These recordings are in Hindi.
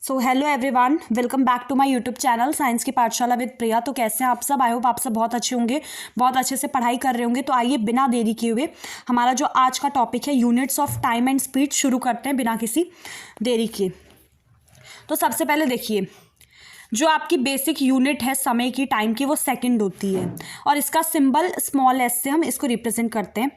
So hello everyone, welcome back to my YouTube channel science की पाठशाला विद प्रिया। तो कैसे हैं आप सब? आई होप आप सब बहुत अच्छे होंगे, बहुत अच्छे से पढ़ाई कर रहे होंगे। तो आइए बिना देरी किए हुए हमारा जो आज का टॉपिक है units of time and speed शुरू करते हैं बिना किसी देरी किए। तो सबसे पहले देखिए, जो आपकी बेसिक यूनिट है समय की, टाइम की, वो सेकंड होती है और इसका सिंबल स्मॉल एस से हम इसको रिप्रेजेंट करते हैं,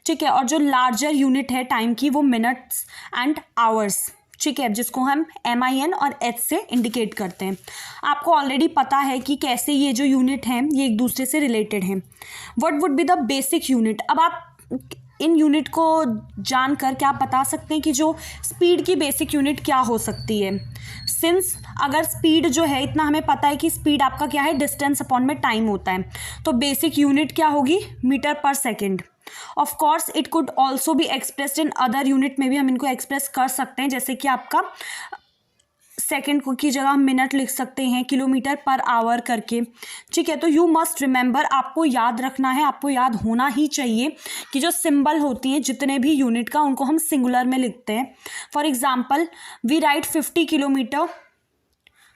ठीक है। और जो लार्जर यूनिट है टाइम की वो मिनट्स एंड आवर्स, ठीक है, जिसको हम MIN और H से इंडिकेट करते हैं। आपको ऑलरेडी पता है कि कैसे ये जो यूनिट हैं ये एक दूसरे से रिलेटेड हैं। What would be the basic unit? अब आप इन यूनिट को जानकर क्या बता सकते हैं कि जो स्पीड की बेसिक यूनिट क्या हो सकती है? सिंस अगर स्पीड जो है, इतना हमें पता है कि स्पीड आपका क्या है, डिस्टेंस अपॉन में टाइम होता है, तो बेसिक यूनिट क्या होगी? मीटर पर second. Of course it could also be expressed in other unit में भी हम इनको एक्सप्रेस कर सकते हैं, जैसे कि आपका सेकेंड की जगह हम मिनट लिख सकते हैं, किलोमीटर पर आवर करके, ठीक है। तो यू मस्ट रिमेंबर, आपको याद रखना है, आपको याद होना ही चाहिए कि जो सिंबल होती हैं जितने भी यूनिट का, उनको हम सिंगुलर में लिखते हैं। For example we write 50 kilometre,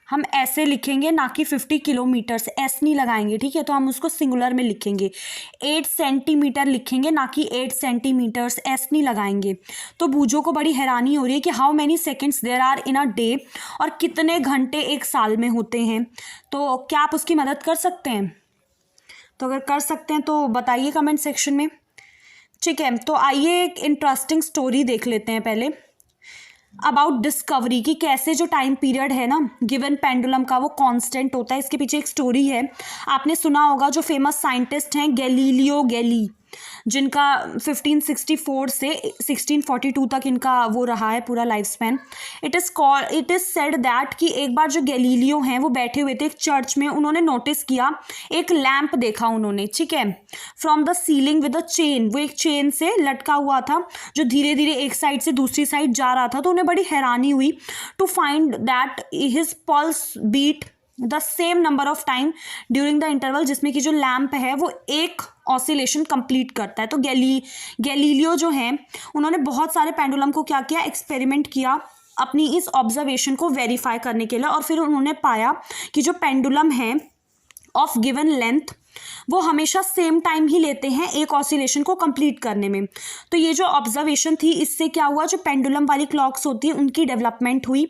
हम ऐसे लिखेंगे, ना कि 50 किलोमीटर्स, एस नहीं लगाएंगे, ठीक है। तो हम उसको सिंगुलर में लिखेंगे। 8 सेंटीमीटर लिखेंगे, ना कि 8 सेंटीमीटर्स, एस नहीं लगाएंगे। तो बूझो को बड़ी हैरानी हो रही है कि how many seconds there are in a day, और कितने घंटे एक साल में होते हैं। तो क्या आप उसकी मदद कर सकते हैं? तो अगर कर सकते हैं तो बताइए कमेंट सेक्शन में, ठीक है। तो आइए एक इंटरेस्टिंग स्टोरी देख लेते हैं पहले अबाउट डिस्कवरी, कि कैसे जो टाइम पीरियड है ना गिवन पेंडुलम का वो कांस्टेंट होता है। इसके पीछे एक स्टोरी है, आपने सुना होगा, जो फेमस साइंटिस्ट हैं गैलीलियो गैली, जिनका 1564 से 1642 तक इनका वो रहा है पूरा life span. It is said that कि एक बार जो गैलीलियो हैं वो बैठे हुए थे एक चर्च में, उन्होंने नोटिस किया, एक लैंप देखा उन्होंने, ठीक है, from the ceiling with a chain, वो एक चेन से लटका हुआ था जो धीरे धीरे एक साइड से दूसरी साइड जा रहा था। तो उन्हें बड़ी हैरानी हुई to find that his pulse beat the same number of time during the interval, जिसमें कि जो लैंप है वो एक ऑसिलेशन कंप्लीट करता है। तो गैलीलियो जो हैं उन्होंने बहुत सारे पेंडुलम को क्या किया, एक्सपेरिमेंट किया अपनी इस ऑब्जर्वेशन को वेरीफाई करने के लिए, और फिर उन्होंने पाया कि जो पेंडुलम है ऑफ गिवन लेंथ वो हमेशा सेम टाइम ही लेते हैं एक ऑसिलेशन को कंप्लीट करने में। तो ये जो ऑब्जर्वेशन थी, इससे क्या हुआ, जो पेंडुलम वाली क्लॉक्स होती हैं उनकी डेवलपमेंट हुई।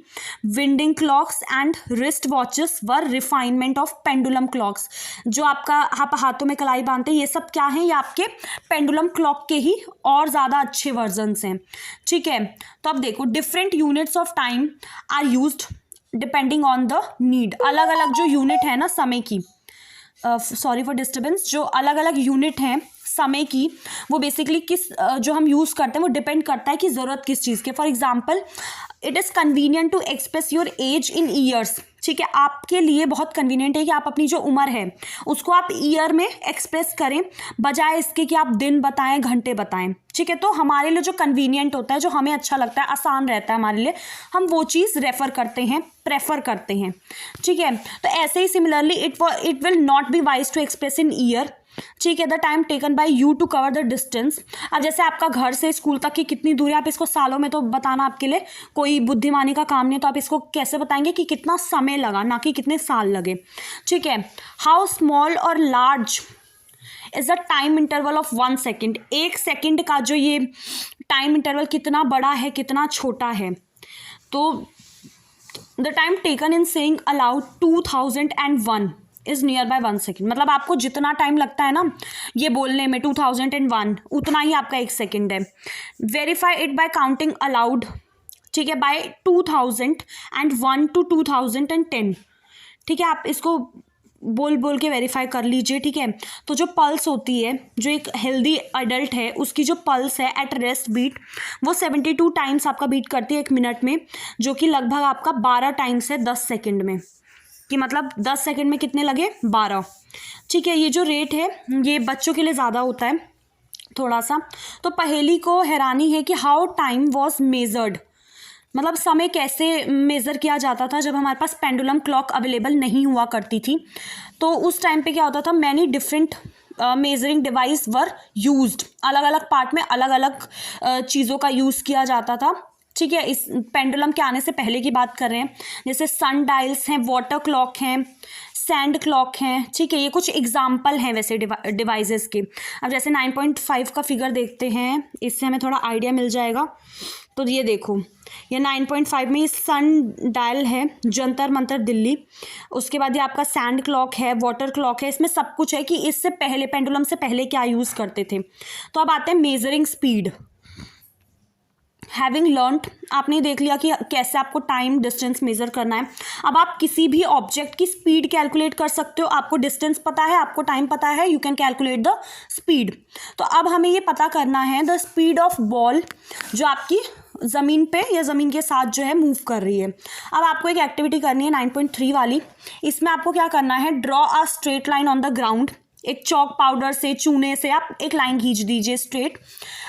Winding clocks and wrist watches were refinement of pendulum clocks. जो आपका आप हाथों में कलाई बांधते हैं, ये सब क्या है, ये आपके पेंडुलम क्लॉक के ही और ज़्यादा अच्छे वर्जन्स हैं, ठीक है। तो अब देखो, different units of time are used depending on the need. अलग अलग जो यूनिट है ना समय की, सॉरी फॉर डिस्टर्बेंस, जो अलग अलग यूनिट हैं समय की, वो बेसिकली किस जो हम यूज़ करते हैं वो डिपेंड करता है कि ज़रूरत किस चीज़ के। For example, it is convenient to express your age in years, ठीक है। आपके लिए बहुत कन्वीनियंट है कि आप अपनी जो उम्र है उसको आप ईयर में एक्सप्रेस करें, बजाय इसके कि आप दिन बताएं, घंटे बताएं, ठीक है। तो हमारे लिए जो कन्वीनियंट होता है, जो हमें अच्छा लगता है, आसान रहता है हमारे लिए, हम वो चीज़ रेफ़र करते हैं, प्रेफर करते हैं, ठीक है। तो ऐसे ही similarly it will not be wise to express in year, ठीक है, the time taken by you to cover the distance. अब जैसे आपका घर से स्कूल तक की कितनी दूरी, आप इसको सालों में तो बताना आपके लिए कोई बुद्धिमानी का काम नहीं, तो आप इसको कैसे बताएंगे कि कितना समय लगा, ना कि कितने साल लगे, ठीक है। हाउ स्मॉल और large is the time interval of 1 second. 1 second का जो ये टाइम इंटरवल कितना बड़ा है, कितना छोटा है। तो the time taken in saying allowed 2001 is near by 1 second. मतलब आपको जितना टाइम लगता है ना ये बोलने में 2001, उतना ही आपका 1 सेकेंड है। Verify it by counting allowed, ठीक है, बाय 2001 टू 2010, ठीक है। आप इसको बोल बोल के वेरीफाई कर लीजिए, ठीक है। तो जो पल्स होती है, जो एक हेल्दी अडल्ट है उसकी जो पल्स है एट रेस्ट बीट, वो 72 टाइम्स आपका बीट करती है 1 मिनट में, जो कि लगभग आपका 12 टाइम्स है 10 सेकेंड में, कि मतलब 10 सेकेंड में कितने लगे, 12, ठीक है। ये जो रेट है ये बच्चों के लिए ज़्यादा होता है थोड़ा सा। तो पहेली को हैरानी है कि हाउ टाइम वॉज मेजर्ड, मतलब समय कैसे मेज़र किया जाता था जब हमारे पास पेंडुलम क्लॉक अवेलेबल नहीं हुआ करती थी। तो उस टाइम पे क्या होता था, many different measuring device were used, अलग अलग पार्ट में अलग अलग चीज़ों का यूज़ किया जाता था, ठीक है, इस पेंडुलम के आने से पहले की बात कर रहे हैं। जैसे सन डायल्स हैं, वाटर क्लॉक हैं, सैंड क्लॉक हैं। ठीक है, ये कुछ एग्जाम्पल हैं वैसे डिवाइसेस के। अब जैसे 9.5 का फिगर देखते हैं, इससे हमें थोड़ा आइडिया मिल जाएगा। तो ये देखो, ये 9.5 में ये सन डायल है, जंतर मंतर दिल्ली। उसके बाद ये आपका सैंड क्लॉक है, वाटर क्लॉक है। इसमें सब कुछ है कि इससे पहले, पेंडुलम से पहले क्या यूज़ करते थे। तो अब आते हैं मेजरिंग स्पीड। हैविंग लर्नड, आपने देख लिया कि कैसे आपको टाइम डिस्टेंस मेजर करना है। अब आप किसी भी ऑब्जेक्ट की स्पीड कैलकुलेट कर सकते हो। आपको डिस्टेंस पता है, आपको टाइम पता है, you can calculate the speed. तो अब हमें ये पता करना है द स्पीड ऑफ बॉल जो आपकी ज़मीन पे या ज़मीन के साथ जो है मूव कर रही है। अब आपको एक एक्टिविटी करनी है 9.3 वाली। इसमें आपको क्या करना है, draw a straight line on the ground. एक चौक पाउडर से, चूने से आप एक लाइन खींच दीजिए straight,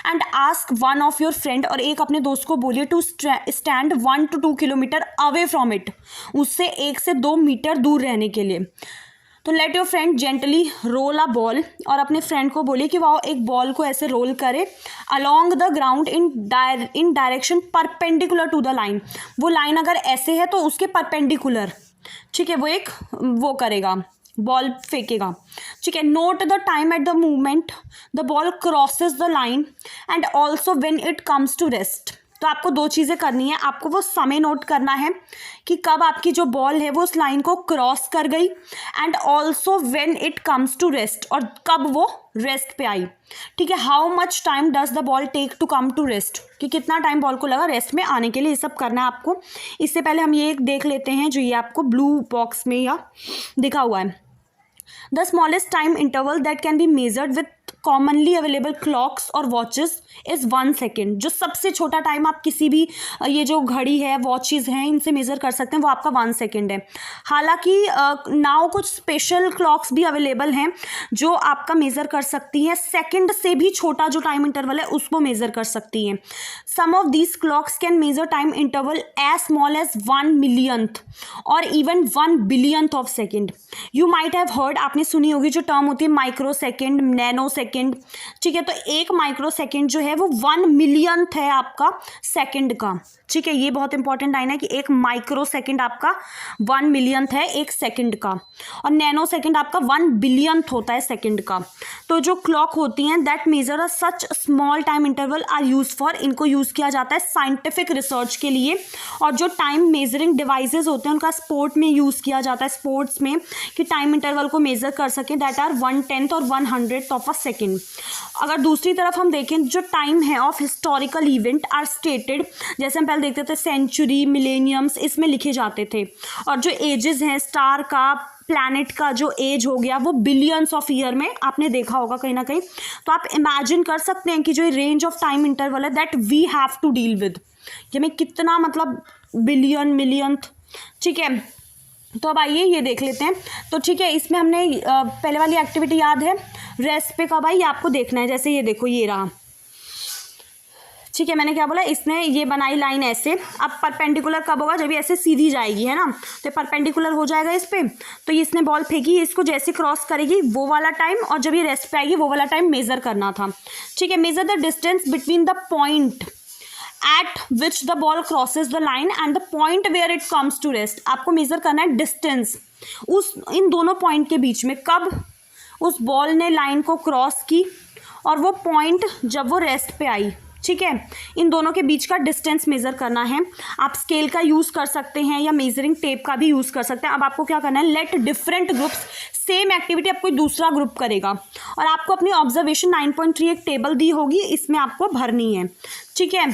and ask one of your friend, और एक अपने दोस्त को बोलिए to stand 1 to 2 kilometre away from it, उससे 1 से 2 मीटर दूर रहने के लिए। तो let your friend gently roll a ball, और अपने फ्रेंड को बोलिए कि वह एक बॉल को ऐसे रोल करे along the ground in direction perpendicular to the line. वो लाइन अगर ऐसे है तो उसके परपेंडिकुलर, ठीक है, वो एक वो करेगा, बॉल फेंकेगा। ठीक है, note the time at the movement the ball crosses the line and also when it comes to rest. तो आपको 2 चीज़ें करनी है। आपको वो समय नोट करना है कि कब आपकी जो बॉल है वो उस लाइन को क्रॉस कर गई, and also when it comes to rest, और कब वो रेस्ट पे आई। ठीक है, how much time does the ball take to come to rest, कि कितना टाइम बॉल को लगा रेस्ट में आने के लिए। ये सब करना है आपको। इससे पहले हम ये एक देख लेते हैं जो ये आपको ब्लू बॉक्स में या दिखा हुआ है। The smallest time interval that can be measured with commonly available clocks or watches is 1 second। जो सबसे छोटा टाइम आप किसी भी ये जो घड़ी है, वॉचेस हैं, इनसे मेज़र कर सकते हैं, वो आपका 1 सेकेंड है। हालांकि नाउ कुछ स्पेशल क्लॉक्स भी अवेलेबल हैं जो आपका मेज़र कर सकती हैं, सेकेंड से भी छोटा जो टाइम इंटरवल है उसको मेज़र कर सकती हैं। Some of these clocks can measure time interval as small as 1 millionth और even 1 billionth of second. You might have heard, आपने सुनी होगी जो टर्म होती है माइक्रो सेकेंड, नैनो सेकेंड। ठीक है, तो एक माइक्रो सेकेंड जो है वो 1 मिलियंथ है आपका सेकेंड का। ठीक है, ये बहुत इंपॉर्टेंट लाइन है कि एक माइक्रो सेकेंड आपका 1 मिलियंथ है एक सेकेंड का, और नैनो सेकेंड आपका 1 बिलियंथ होता है सेकेंड का। तो जो क्लॉक होती हैं that measure a such small time interval are use for, इनको यूज़ किया जाता है साइंटिफिक रिसर्च के लिए। और जो टाइम मेजरिंग डिवाइसेस होते हैं उनका स्पोर्ट में यूज़ किया जाता है, स्पोर्ट्स में, कि टाइम इंटरवल को मेजर कर सकें, दैट आर 1/10 और 1/100 ऑफ अ सेकेंड। अगर दूसरी तरफ हम देखें, जो टाइम है of historical event are stated, जैसे हम पहले देखते थे सेंचुरी, मिलेनियम्स, इसमें लिखे जाते थे। और जो एजेस हैं, स्टार का, प्लैनेट का जो एज हो गया वो बिलियंस ऑफ ईयर में आपने देखा होगा कहीं ना कहीं। तो आप इमेजिन कर सकते हैं कि जो रेंज ऑफ टाइम इंटरवल है that we have to deal with, कि हमें कितना मतलब बिलियन, मिलियंथ। ठीक है, तो अब आइए ये देख लेते हैं। तो ठीक है, इसमें हमने पहले वाली एक्टिविटी याद है, रेस्ट पे कब आई आपको देखना है। जैसे ये देखो, ये रहा। ठीक है, मैंने क्या बोला, इसने ये बनाई लाइन ऐसे। अब परपेंडिकुलर कब होगा, जब ये ऐसे सीधी जाएगी, है ना, तो परपेंडिकुलर हो जाएगा इस पे। तो इसने बॉल फेंकी, इसको जैसे क्रॉस करेगी वो वाला टाइम, और जब ये रेस्ट पे आएगी वो वाला टाइम मेजर करना था। ठीक है, measure the distance between the point at which the ball crosses the line and the point where it comes to rest। आपको मेजर करना है डिस्टेंस उस इन दोनों पॉइंट के बीच में, कब उस बॉल ने लाइन को क्रॉस की और वो पॉइंट जब वो रेस्ट पे आई। ठीक है, इन दोनों के बीच का डिस्टेंस मेजर करना है। आप स्केल का यूज़ कर सकते हैं या मेजरिंग टेप का भी यूज़ कर सकते हैं। अब आपको क्या करना है, let different groups, same activity अब कोई दूसरा ग्रुप करेगा, और आपको अपनी ऑब्जर्वेशन 9.3 एक टेबल दी होगी, इसमें आपको भरनी है। ठीक है,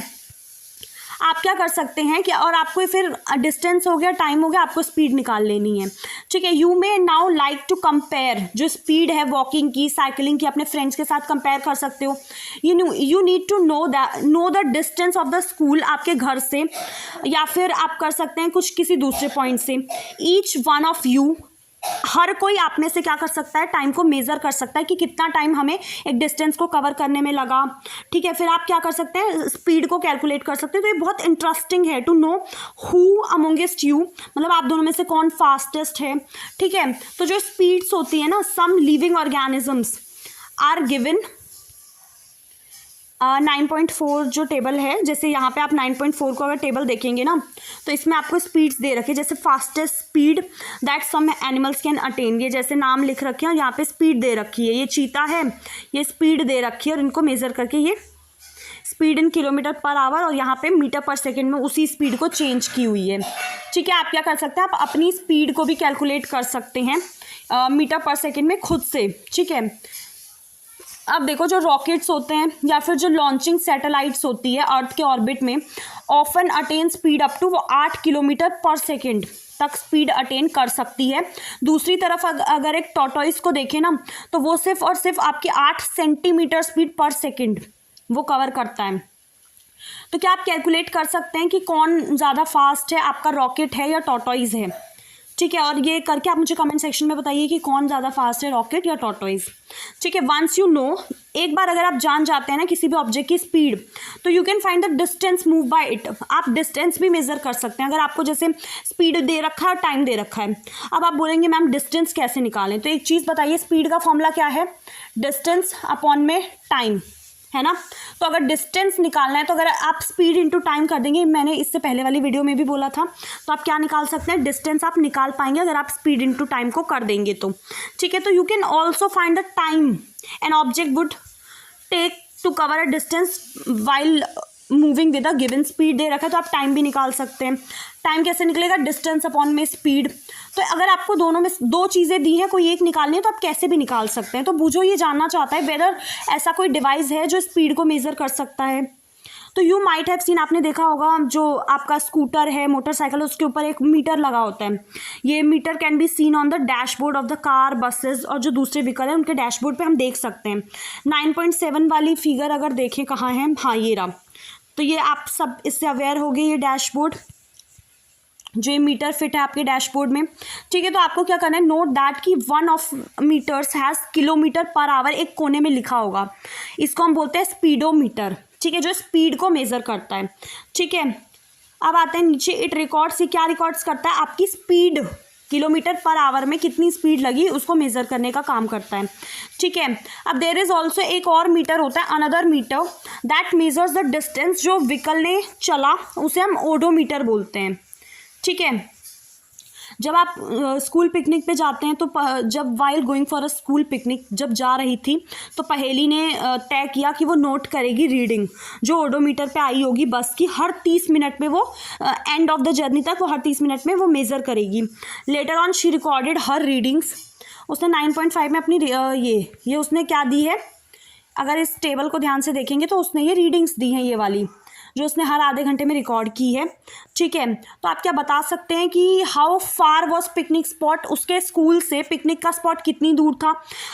आप क्या कर सकते हैं कि, और आपको फिर डिस्टेंस हो गया, टाइम हो गया, आपको स्पीड निकाल लेनी है। ठीक है, you may now like to compare, जो स्पीड है वॉकिंग की, साइकिलिंग की, अपने फ्रेंड्स के साथ कंपेयर कर सकते हो। You need to know the distance of the school, आपके घर से, या फिर आप कर सकते हैं कुछ किसी दूसरे पॉइंट से। ईच वन ऑफ यू, हर कोई आप में से क्या कर सकता है, टाइम को मेज़र कर सकता है कि कितना टाइम हमें एक डिस्टेंस को कवर करने में लगा। ठीक है, फिर आप क्या कर सकते हैं, स्पीड को कैलकुलेट कर सकते हैं। तो ये बहुत इंटरेस्टिंग है टू नो हु अमोंगेस्ट यू, मतलब आप दोनों में से कौन फास्टेस्ट है। ठीक है, तो जो स्पीड्स होती है ना, some living organisms are given 9.4 जो टेबल है, जैसे यहाँ पे आप 9.4 को अगर टेबल देखेंगे ना, तो इसमें आपको स्पीड्स दे रखे, जैसे fastest speed that some animals can attain, ये जैसे नाम लिख रखे हैं और यहाँ पे स्पीड दे रखी है, ये चीता है, ये स्पीड दे रखी है और इनको मेज़र करके ये speed in kilometre per our और यहाँ पे मीटर पर सेकेंड में उसी स्पीड को चेंज की हुई है। ठीक है, आप क्या कर सकते हैं, आप अपनी स्पीड को भी कैलकुलेट कर सकते हैं मीटर पर सेकेंड में खुद से। ठीक है, अब देखो जो रॉकेट्स होते हैं या फिर जो लॉन्चिंग सैटेलाइट्स होती है अर्थ के ऑर्बिट में, often attain speed up to वो 8 किलोमीटर पर सेकेंड तक स्पीड अटेन कर सकती है। दूसरी तरफ अगर एक टॉर्टोइस को देखें ना, तो वो सिर्फ और सिर्फ आपकी 8 सेंटीमीटर स्पीड पर सेकेंड वो कवर करता है। तो क्या आप कैलकुलेट कर सकते हैं कि कौन ज़्यादा फास्ट है, आपका रॉकेट है या टॉर्टोइस है? ठीक है, और ये करके आप मुझे कमेंट सेक्शन में बताइए कि कौन ज़्यादा फास्ट है, रॉकेट या टॉर्टोइस। ठीक है, वंस यू नो, एक बार अगर आप जान जाते हैं ना किसी भी ऑब्जेक्ट की स्पीड, तो you can find the distance move by it. आप डिस्टेंस भी मेजर कर सकते हैं। अगर आपको जैसे स्पीड दे रखा है और टाइम दे रखा है, अब आप बोलेंगे मैम डिस्टेंस कैसे निकालें, तो एक चीज़ बताइए, स्पीड का फॉर्मूला क्या है? डिस्टेंस अपॉन में टाइम, है ना। तो अगर डिस्टेंस निकालना है तो अगर आप स्पीड इंटू टाइम कर देंगे, मैंने इससे पहले वाली वीडियो में भी बोला था, तो आप क्या निकाल सकते हैं, डिस्टेंस आप निकाल पाएंगे अगर आप स्पीड इंटू टाइम को कर देंगे तो। ठीक है, तो you can also find the time an object would take to cover a distance while moving with a given speed दे रखा है, तो आप टाइम भी निकाल सकते हैं। टाइम कैसे निकलेगा? डिस्टेंस अपॉन में स्पीड। तो अगर आपको दोनों में दो चीज़ें दी हैं, कोई एक निकालनी है, तो आप कैसे भी निकाल सकते हैं। तो बूझो ये जानना चाहता है वेदर ऐसा कोई डिवाइस है जो स्पीड को मेज़र कर सकता है। तो यू माइट हैव सीन, आपने देखा होगा जो आपका स्कूटर है, मोटरसाइकिल, उसके ऊपर एक मीटर लगा होता है। ये meter can be seen on the dashboard of the car, buses और जो दूसरे व्हीकल हैं उनके डैशबोर्ड पे हम देख सकते हैं। 9.7 वाली फिगर अगर देखें कहाँ है, हाँ ये रहा। तो ये आप सब इससे अवेयर हो गए, ये डैशबोर्ड जो ये मीटर फिट है आपके डैशबोर्ड में। ठीक है, तो आपको क्या करना है, नोट दैट कि 1 of meters has kilometre per hour एक कोने में लिखा होगा, इसको हम बोलते हैं स्पीडोमीटर। ठीक है, जो स्पीड को मेज़र करता है। ठीक है, अब आते हैं नीचे, इट रिकॉर्ड्स, ये क्या रिकॉर्ड्स करता है, आपकी स्पीड, किलोमीटर पर आवर में कितनी स्पीड लगी उसको मेज़र करने का काम करता है। ठीक है, अब देयर इज़ ऑल्सो एक और मीटर होता है, another meter that measures the distance जो व्हीकल ने चला, उसे हम ओडोमीटर बोलते हैं। ठीक है, जब आप स्कूल पिकनिक पे जाते हैं तो जब while going for a school picnic जब जा रही थी, तो पहेली ने तय किया कि वो नोट करेगी रीडिंग जो ओडोमीटर पे आई होगी बस की, हर 30 मिनट में वो एंड ऑफ द जर्नी तक वो हर 30 मिनट में वो मेज़र करेगी। Later on she recorded her readings. उसने 9.5 में अपनी ये उसने क्या दी है, अगर इस टेबल को ध्यान से देखेंगे तो उसने ये रीडिंग्स दी हैं, ये वाली जो उसने हर आधे घंटे में रिकॉर्ड की है। ठीक है, तो आप क्या बता सकते हैं कि how far was picnic spot, उसके स्कूल से पिकनिक का स्पॉट कितनी दूर था।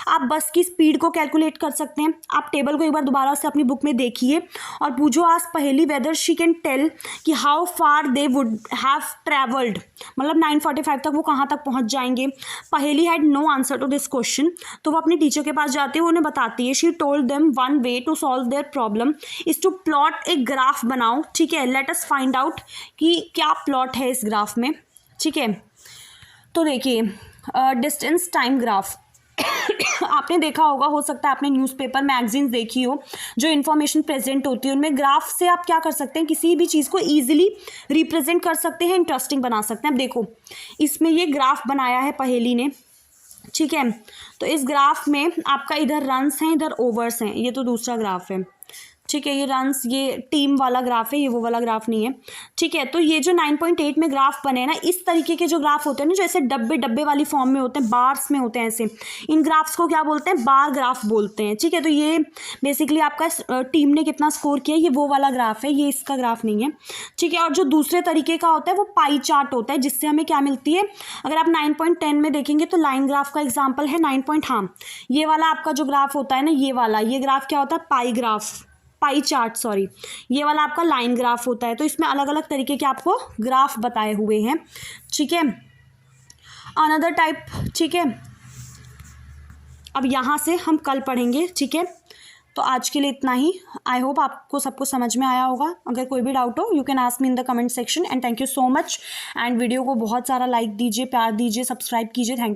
आप बस की स्पीड को कैलकुलेट कर सकते हैं। आप टेबल को एक बार दोबारा से अपनी बुक में देखिए और पूछो आज Paheli whether she can tell कि how far they would have travelled, मतलब 9:45 तक वो कहाँ तक पहुँच जाएंगे। Paheli had no answer to this question, तो वो अपनी टीचर के पास जाती है, वो उन्हें बताती है। She told them one way to solve their problem is to plot a graph बनाओ। ठीक है, लेट अस फाइंड आउट कि क्या प्लॉट है इस ग्राफ में। ठीक है, तो देखिए डिस्टेंस टाइम ग्राफ आपने देखा होगा, हो सकता है आपने न्यूज़पेपर मैगजीन्स देखी हो, जो इन्फॉर्मेशन प्रेजेंट होती है उनमें ग्राफ से आप क्या कर सकते हैं, किसी भी चीज़ को ईजिली रिप्रेजेंट कर सकते हैं, इंटरेस्टिंग बना सकते हैं। अब देखो इसमें ये ग्राफ बनाया है पहेली ने। ठीक है, तो इस ग्राफ में आपका इधर रन्स हैं, इधर ओवर्स हैं, ये तो दूसरा ग्राफ है। ठीक है, ये रन्स, ये टीम वाला ग्राफ है, ये वो वाला ग्राफ नहीं है। ठीक है, तो ये जो 9.8 में ग्राफ बने हैं ना, इस तरीके के जो ग्राफ होते हैं ना, जो ऐसे डब्बे डब्बे वाली फॉर्म में होते हैं, बार्स में होते हैं ऐसे, इन ग्राफ्स को क्या बोलते हैं, बार ग्राफ बोलते हैं। ठीक है, तो ये बेसिकली आपका टीम ने कितना स्कोर किया, ये वो वाला ग्राफ है, ये इसका ग्राफ नहीं है। ठीक है, और जो दूसरे तरीके का होता है वो पाई चार्ट होता है, जिससे हमें क्या मिलती है, अगर आप 9.10 में देखेंगे तो लाइन ग्राफ का एग्जाम्पल है 9. हाँ, ये वाला आपका जो ग्राफ होता है ना, ये वाला, ये ग्राफ क्या होता है, पाई ग्राफ, पाई चार्ट सॉरी, ये वाला आपका लाइन ग्राफ होता है। तो इसमें अलग अलग तरीके के आपको ग्राफ बताए हुए हैं। ठीक है, अनदर टाइप। ठीक है, अब यहाँ से हम कल पढ़ेंगे। ठीक है, तो आज के लिए इतना ही। आई होप आपको सबको समझ में आया होगा। अगर कोई भी डाउट हो you can ask me in the comment section. And thank you so much. And video को बहुत सारा लाइक दीजिए, प्यार दीजिए, सब्सक्राइब कीजिए। थैंक